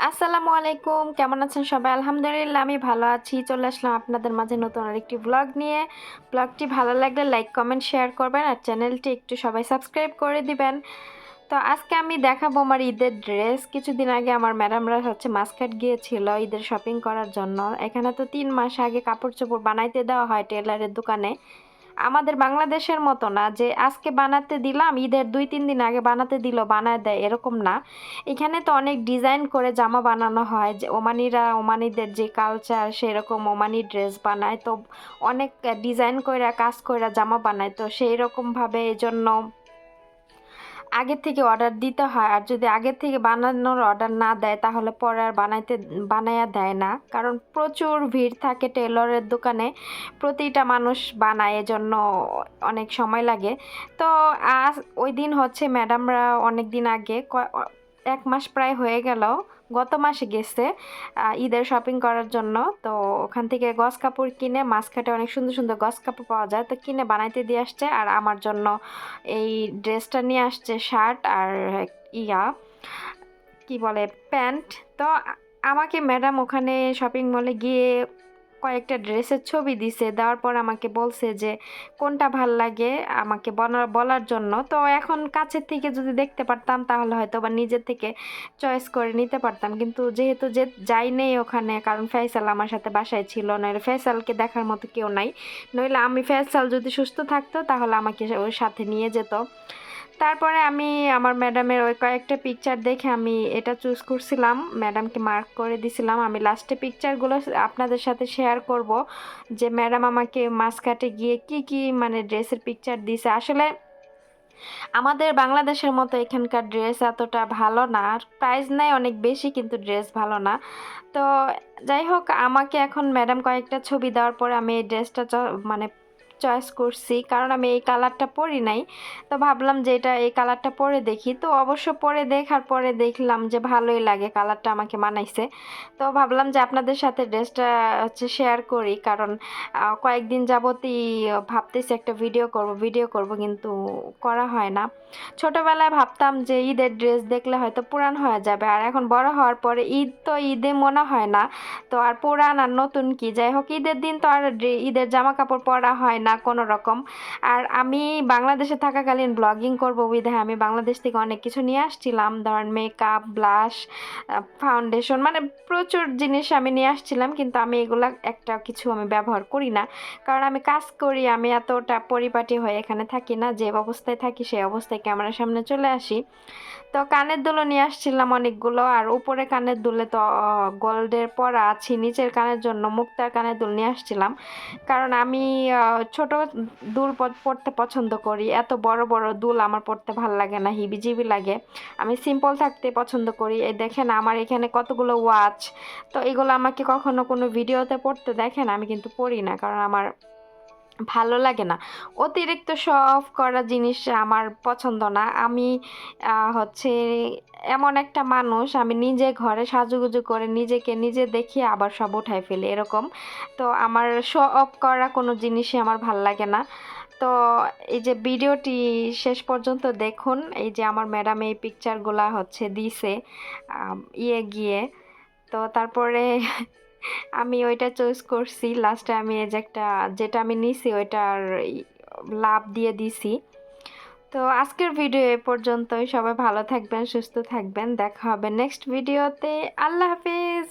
আসসালামু আলাইকুম, কেমন আছেন সবাই? আলহামদুলিল্লাহ আমি ভালো আছি। চলে আসলাম আপনাদের মাঝে নতুন আরেকটি ব্লগ নিয়ে। ব্লগটি ভালো লাগলে লাইক, কমেন্ট, শেয়ার করবেন আর চ্যানেলটি একটু সবাই সাবস্ক্রাইব করে দিবেন। তো আজকে আমি দেখাবো আমার ঈদের ড্রেস। কিছুদিন আগে আমার ম্যাডামরা মাসকাট গিয়েছিল ঈদের শপিং করার জন্য। এখানে তো 3 মাস আগে কাপড় চোপড় বানাইতে দেওয়া হয় টেলারের দোকানে। আমাদের বাংলাদেশের মতো না যে আজকে বানাতে দিলাম, ঈদের 2-3 দিন আগে বানাতে দিল বানায় দেয়, এরকম না। এখানে তো অনেক ডিজাইন করে জামা বানানো হয়, যে ওমানিরা ওমানিদের যে কালচার সেরকম ওমানি ড্রেস বানায়, তো অনেক ডিজাইন কইরা কাজ কইরা জামা বানায়, তো সেই রকমভাবে এই জন্য আগের থেকে অর্ডার দিতে হয়। আর যদি আগের থেকে বানানোর অর্ডার না দেয় তাহলে পরে আর বানাইয়া দেয় না, কারণ প্রচুর ভিড় থাকে টেলরের দোকানে, প্রতিটা মানুষ বানায়, এজন্য অনেক সময় লাগে। তো আজ ওই দিন ম্যাডামরা অনেক দিন আগে 1 মাস প্রায় হয়ে গেল, গত মাসে গেছে ঈদের শপিং করার জন্য। তো ওখান থেকে গস কাপড় কিনে, মাসকাটে অনেক সুন্দর সুন্দর গস কাপড় পাওয়া যায়, তো কিনে বানাইতে দিয়ে আসছে। আর আমার জন্য এই ড্রেসটা নিয়ে আসছে, শার্ট আর ইয়া কি বলে প্যান্ট। তো আমাকে ম্যাডাম ওখানে শপিং মলে গিয়ে কয়েকটা ড্রেসের ছবি দিছে, দেওয়ার পর আমাকে বলছে যে কোনটা ভাল লাগে আমাকে বলার জন্য। তো এখন কাছের থেকে যদি দেখতে পারতাম তাহলে হয়তো বা নিজের থেকে চয়েস করে নিতে পারতাম, কিন্তু যেহেতু যাই নেই ওখানে, কারণ ফয়সাল আমার সাথে বাসায় ছিল, নইলে ফয়সালকে দেখার মতো কেউ নাই। নইলে ফয়সাল যদি সুস্থ থাকতো তাহলে আমাকে ওর সাথে নিয়ে যেত। তারপরে আমি আমার ম্যাডামের ওই কয়েকটা পিকচার দেখে আমি এটা চুজ করছিলাম, ম্যাডামকে মার্ক করে দিছিলাম। আমি লাস্টে পিকচারগুলো আপনাদের সাথে শেয়ার করব যে ম্যাডাম আমাকে মাসকাটে গিয়ে কি কি মানে ড্রেসের পিকচার দিছে। আসলে আমাদের বাংলাদেশের মতো এখানকার ড্রেস এতটা ভালো না, প্রাইস নাই অনেক বেশি কিন্তু ড্রেস ভালো না। তো যাই হোক, আমাকে এখন ম্যাডাম কয়েকটা ছবি দেওয়ার পরে আমি এই ড্রেসটা মানে চয়েস করছি, কারণ আমি এই কালারটা পরি নাই। তো ভাবলাম যে এই কালারটা পরে দেখি, তো অবশ্য পরে দেখার পরে দেখলাম যে ভালোই লাগে, কালারটা আমাকে মানাইছে। তো ভাবলাম যে আপনাদের সাথে ড্রেসটা শেয়ার করি, কারণ কয়েকদিন যাবতই ভাবতেছি একটা ভিডিও করব কিন্তু করা হয় না। ছোটবেলায় ভাবতাম যে ঈদের ড্রেস দেখলে হয়তো পুরান হয়ে যাবে, আর এখন বড় হওয়ার পরে ঈদ তো ঈদে মনে হয় না, তো আর পুরান আর নতুন কি। যাই হোক, ঈদের দিন তো আর ঈদের জামা কাপড় পরা হয় না কোনো রকম। আর আমি বাংলাদেশে থাকাকালীন ব্লগিং করব বিধায় আমি বাংলাদেশ থেকে অনেক কিছু নিয়ে আসছিলাম, ধরেন মেকআপ, ব্লাশ, ফাউন্ডেশন, মানে প্রচুর জিনিস আমি নিয়ে আসছিলাম, কিন্তু আমি এগুলা একটা কিছু আমি ব্যবহার করি না, কারণ আমি কাজ করি, আমি এতটা পরিপাটি হয়ে এখানে থাকি না, যে অবস্থায় থাকি সেই অবস্থায় ক্যামেরার সামনে চলে আসি। তো কানের দুলও নিয়ে আসছিলাম অনেকগুলো, আর উপরে কানের দুলে তো গোল্ডের পরা আছে, নিচের কানের জন্য মুক্তার কানের দুল নিয়ে আসছিলাম, কারণ আমি ছোট দুল পরতে পছন্দ করি, এত বড় বড় দুল আমার পরতে ভাল লাগে না, হিবিজিবি লাগে। আমি সিম্পল থাকতে পছন্দ করি। এই দেখেন আমার এখানে কতগুলো ওয়াচ, তো এগুলো আমাকে কখনো কোনো ভিডিওতে পরতে দেখেন, আমি কিন্তু পরি না, কারণ আমার ভালো লাগে না। অতিরিক্ত শো অফ করা জিনিস আমার পছন্দ না। আমি হচ্ছে এমন একটা মানুষ, আমি নিজে ঘরে সাজুগুজু করে নিজেকে নিজে দেখিয়ে আবার সব উঠাই ফেলি এরকম। তো আমার শো অফ করা কোনো জিনিসই আমার ভাল লাগে না। তো এই যে ভিডিওটি শেষ পর্যন্ত দেখুন, এই যে আমার ম্যাডাম এই পিকচারগুলা দিছে গিয়ে। তো তারপরে আমি ওইটা চুজ করছি, লাস্টে আমি এই যে যেটা আমি নিছি ওইটার লাভ দিয়ে দিছি। তো আজকের ভিডিও এ পর্যন্তই। সবাই ভালো থাকবেন, সুস্থ থাকবেন, দেখা হবে নেক্সট ভিডিওতে। আল্লাহ হাফিজ।